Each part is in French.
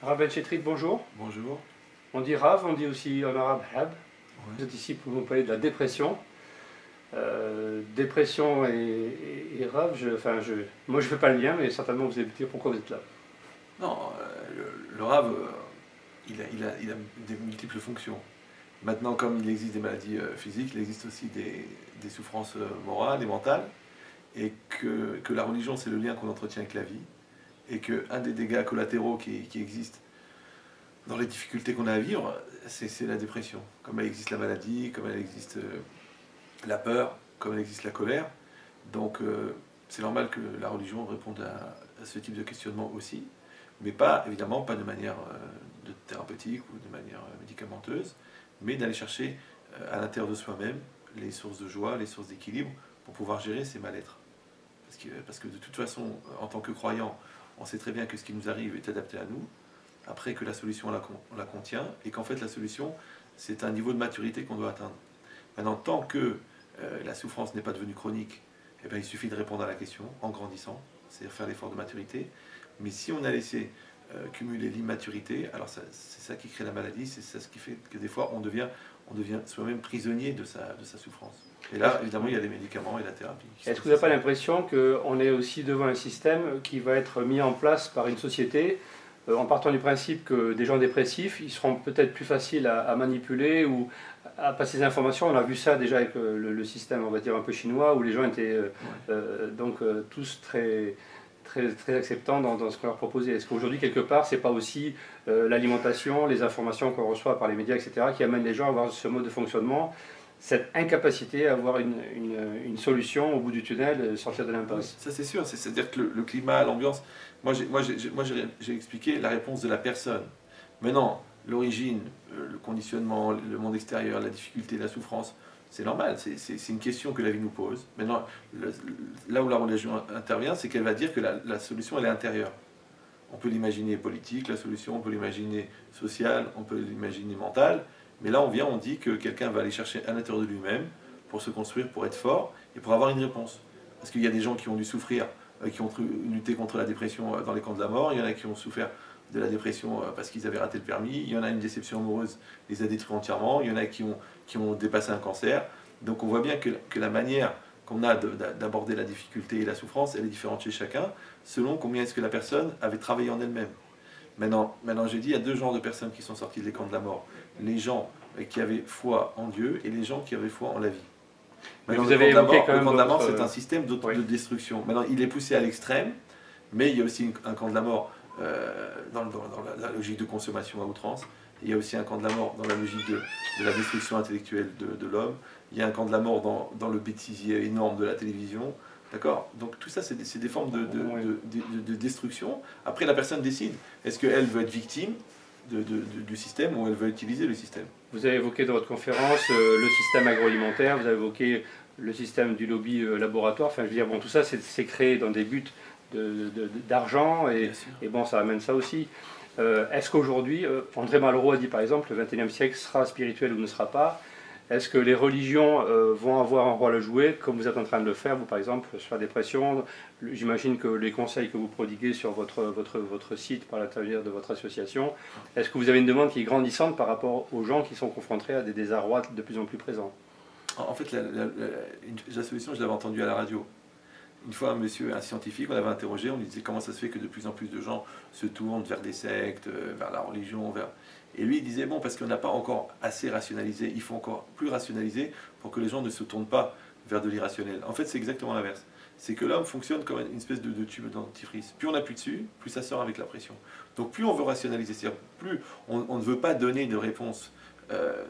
Rav Ben Chetrit, bonjour. Bonjour. On dit Rav, on dit aussi en arabe Hab. Ouais. Vous êtes ici pour nous parler de la dépression. Dépression et Rav, moi je ne fais pas le lien, mais certainement vous allez me dire pourquoi vous êtes là. Non, le Rav, il a des multiples fonctions. Maintenant, comme il existe des maladies physiques, il existe aussi des souffrances morales et mentales, et que la religion, c'est le lien qu'on entretient avec la vie, et qu'un des dégâts collatéraux qui existent dans les difficultés qu'on a à vivre, c'est la dépression. Comme elle existe la maladie, comme elle existe la peur, comme elle existe la colère. Donc c'est normal que la religion réponde à ce type de questionnement aussi, mais pas, évidemment, pas de manière thérapeutique ou de manière médicamenteuse, mais d'aller chercher à l'intérieur de soi-même les sources de joie, les sources d'équilibre pour pouvoir gérer ces mal-être. Parce que de toute façon, en tant que croyant, on sait très bien que ce qui nous arrive est adapté à nous, après que la solution on la contient, et qu'en fait la solution, c'est un niveau de maturité qu'on doit atteindre. Maintenant, tant que la souffrance n'est pas devenue chronique, eh bien, il suffit de répondre à la question en grandissant, c'est-à-dire faire l'effort de maturité. Mais si on a laissé cumuler l'immaturité, alors c'est ça qui crée la maladie, c'est ça ce qui fait que des fois on devient soi-même prisonnier de sa souffrance. Et là, évidemment, il y a les médicaments et la thérapie. Est-ce que vous n'avez pas l'impression qu'on est aussi devant un système qui va être mis en place par une société en partant du principe que des gens dépressifs, ils seront peut-être plus faciles à manipuler ou à passer des informations. On a vu ça déjà avec le système, on va dire, un peu chinois, où les gens étaient tous très acceptants dans ce qu'on leur proposait. Est-ce qu'aujourd'hui, quelque part, c'est pas aussi l'alimentation, les informations qu'on reçoit par les médias, etc., qui amènent les gens à avoir ce mode de fonctionnement, cette incapacité à avoir une solution au bout du tunnel, sortir de l'impasse? Ça c'est sûr, c'est-à-dire que le climat, l'ambiance, moi j'ai expliqué la réponse de la personne. Maintenant, l'origine, le conditionnement, le monde extérieur, la difficulté, la souffrance, c'est normal, c'est une question que la vie nous pose. Maintenant, là où la religion intervient, c'est qu'elle va dire que la solution elle est intérieure. On peut l'imaginer politique, la solution, on peut l'imaginer sociale, on peut l'imaginer mentale, mais là on dit que quelqu'un va aller chercher à l'intérieur de lui-même pour se construire, pour être fort et pour avoir une réponse. Parce qu'il y a des gens qui ont dû souffrir, qui ont lutté contre la dépression dans les camps de la mort, il y en a qui ont souffert de la dépression parce qu'ils avaient raté le permis, il y en a une déception amoureuse les a détruits entièrement, il y en a qui ont dépassé un cancer. Donc on voit bien que la manière qu'on a d'aborder la difficulté et la souffrance, elle est différente chez chacun, selon combien est-ce que la personne avait travaillé en elle-même. Maintenant j'ai dit, il y a deux genres de personnes qui sont sorties des camps de la mort. Les gens qui avaient foi en Dieu et les gens qui avaient foi en la vie. Maintenant, vous avez évoqué quand même le camp de la mort, c'est un système de destruction. Maintenant, il est poussé à l'extrême, mais il y a aussi un camp de la mort dans la logique de consommation à outrance. Il y a aussi un camp de la mort dans la logique de la destruction intellectuelle de l'homme. Il y a un camp de la mort dans le bêtisier énorme de la télévision. D'accord? Donc tout ça, c'est des formes de destruction. Après, la personne décide, est-ce qu'elle veut être victime du système ou elle veut utiliser le système? Vous avez évoqué dans votre conférence le système agroalimentaire, vous avez évoqué le système du lobby laboratoire. Enfin, je veux dire, bon, tout ça, c'est créé dans des buts d'argent et bon, ça amène ça aussi. Est-ce qu'aujourd'hui, André Malraux a dit par exemple, le XXIe siècle sera spirituel ou ne sera pas? Est-ce que les religions vont avoir un rôle à jouer, comme vous êtes en train de le faire, vous par exemple, sur la dépression? J'imagine que les conseils que vous prodiguez sur votre site par l'intermédiaire de votre association, est-ce que vous avez une demande qui est grandissante par rapport aux gens qui sont confrontés à des désarrois de plus en plus présents? En fait, la solution, je l'avais entendue à la radio. Une fois, un scientifique, on l'avait interrogé, on lui disait comment ça se fait que de plus en plus de gens se tournent vers des sectes, vers la religion, Et lui, il disait, bon, parce qu'on n'a pas encore assez rationalisé, il faut encore plus rationaliser pour que les gens ne se tournent pas vers de l'irrationnel. En fait, c'est exactement l'inverse. C'est que l'homme fonctionne comme une espèce de tube dentifrice. Plus on appuie dessus, plus ça sort avec la pression. Donc plus on veut rationaliser, c'est-à-dire plus on ne veut pas donner de réponse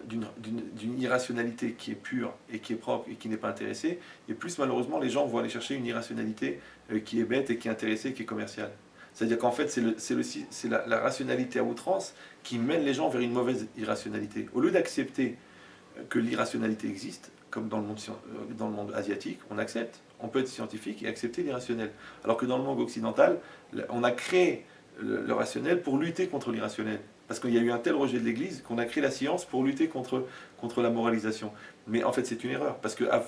d'une irrationalité qui est pure et qui est propre et qui n'est pas intéressée, et plus malheureusement les gens vont aller chercher une irrationalité qui est bête et qui est intéressée et qui est commerciale. C'est-à-dire qu'en fait c'est la rationalité à outrance qui mène les gens vers une mauvaise irrationalité. Au lieu d'accepter que l'irrationalité existe, comme dans le monde asiatique, on accepte, on peut être scientifique et accepter l'irrationnel. Alors que dans le monde occidental, on a créé le rationnel pour lutter contre l'irrationnel. Parce qu'il y a eu un tel rejet de l'Église qu'on a créé la science pour lutter contre la moralisation. Mais en fait, c'est une erreur. Parce qu'à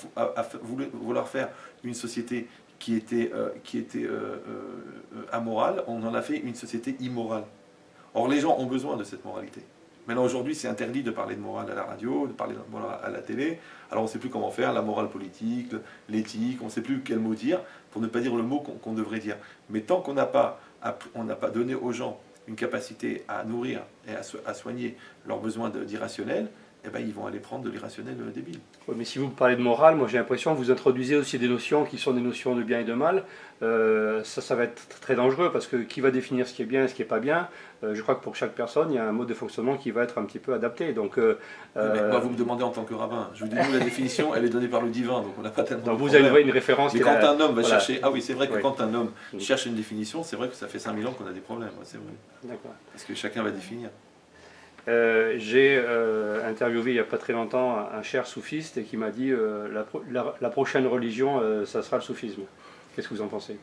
vouloir faire une société qui était amorale, on en a fait une société immorale. Or, les gens ont besoin de cette moralité. Maintenant, aujourd'hui, c'est interdit de parler de morale à la radio, de parler de morale à la télé. Alors, on ne sait plus comment faire, la morale politique, l'éthique, on ne sait plus quel mot dire, pour ne pas dire le mot qu'on devrait dire. Mais tant qu'on n'a pas donné aux gens une capacité à nourrir et à soigner leurs besoins d'irrationnel, eh ben, ils vont aller prendre de l'irrationnel débile. Oui, mais si vous parlez de morale, moi j'ai l'impression que vous introduisez aussi des notions qui sont des notions de bien et de mal. Ça va être très dangereux parce que qui va définir ce qui est bien et ce qui n'est pas bien? Je crois que pour chaque personne, il y a un mode de fonctionnement qui va être un petit peu adapté. Donc, moi, vous me demandez en tant que rabbin. Je vous dis, nous, la définition, elle est donnée par le divin, donc on n'a pas tellement donc de vous problème. avez une référence. Mais quand un homme va chercher... Ah oui, c'est vrai que oui. quand un homme cherche une définition, c'est vrai que ça fait 5000 ans qu'on a des problèmes, c'est vrai. D'accord. Parce que chacun va définir. J'ai interviewé il n'y a pas très longtemps un cher soufiste et qui m'a dit la prochaine religion, ça sera le soufisme. Qu'est-ce que vous en pensez?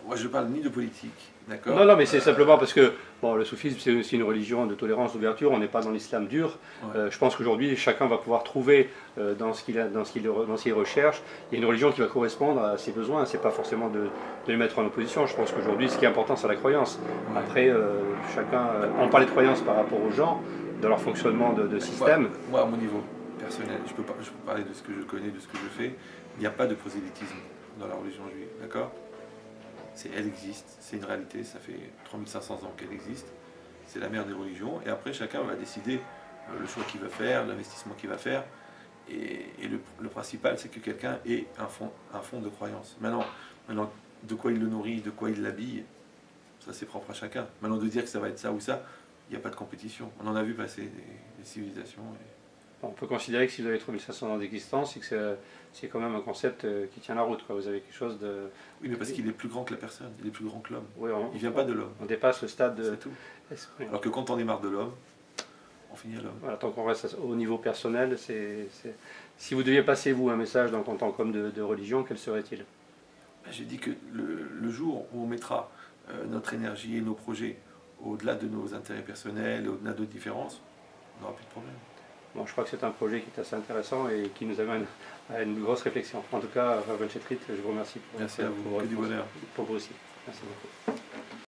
Moi, je parle ni de politique, d'accord? Non, mais c'est simplement parce que bon, le soufisme, c'est aussi une religion de tolérance, d'ouverture. On n'est pas dans l'islam dur. Ouais. Je pense qu'aujourd'hui, chacun va pouvoir trouver dans ce qu'il recherche, il y a une religion qui va correspondre à ses besoins. C'est pas forcément de les mettre en opposition. Je pense qu'aujourd'hui, ce qui est important, c'est la croyance. Ouais. Après, chacun. On parle de croyance par rapport aux gens, dans leur fonctionnement de système. Moi, à mon niveau personnel, je peux parler de ce que je connais, de ce que je fais. Il n'y a pas de prosélytisme dans la religion juive, d'accord? Elle existe, c'est une réalité, ça fait 3500 ans qu'elle existe, c'est la mère des religions, et après chacun va décider le choix qu'il va faire, l'investissement qu'il va faire, et le principal c'est que quelqu'un ait un fond de croyance. Maintenant, de quoi il le nourrit, de quoi il l'habille, ça c'est propre à chacun. Maintenant, de dire que ça va être ça ou ça, il n'y a pas de compétition. On en a vu passer des civilisations. On peut considérer que si vous avez 3500 ans d'existence, c'est que c'est quand même un concept qui tient la route, quoi. Vous avez quelque chose de... Oui, mais parce qu'il est plus grand que la personne, il est plus grand que l'homme. Oui, il ne vient pas de l'homme. On dépasse le stade de... C'est tout. Alors que quand on est marre de l'homme, on finit à l'homme. Voilà, tant qu'on reste au niveau personnel, si vous deviez passer, vous, un message en tant qu'homme de religion, quel serait-il? J'ai dit que le jour où on mettra notre énergie et nos projets au-delà de nos intérêts personnels, au-delà de nos différences, on n'aura plus de problème. Bon, je crois que c'est un projet qui est assez intéressant et qui nous amène à une grosse réflexion. En tout cas, Rav Ben Chetrit, je vous remercie Merci à vous. Que du bonheur. Pour vous aussi. Merci beaucoup.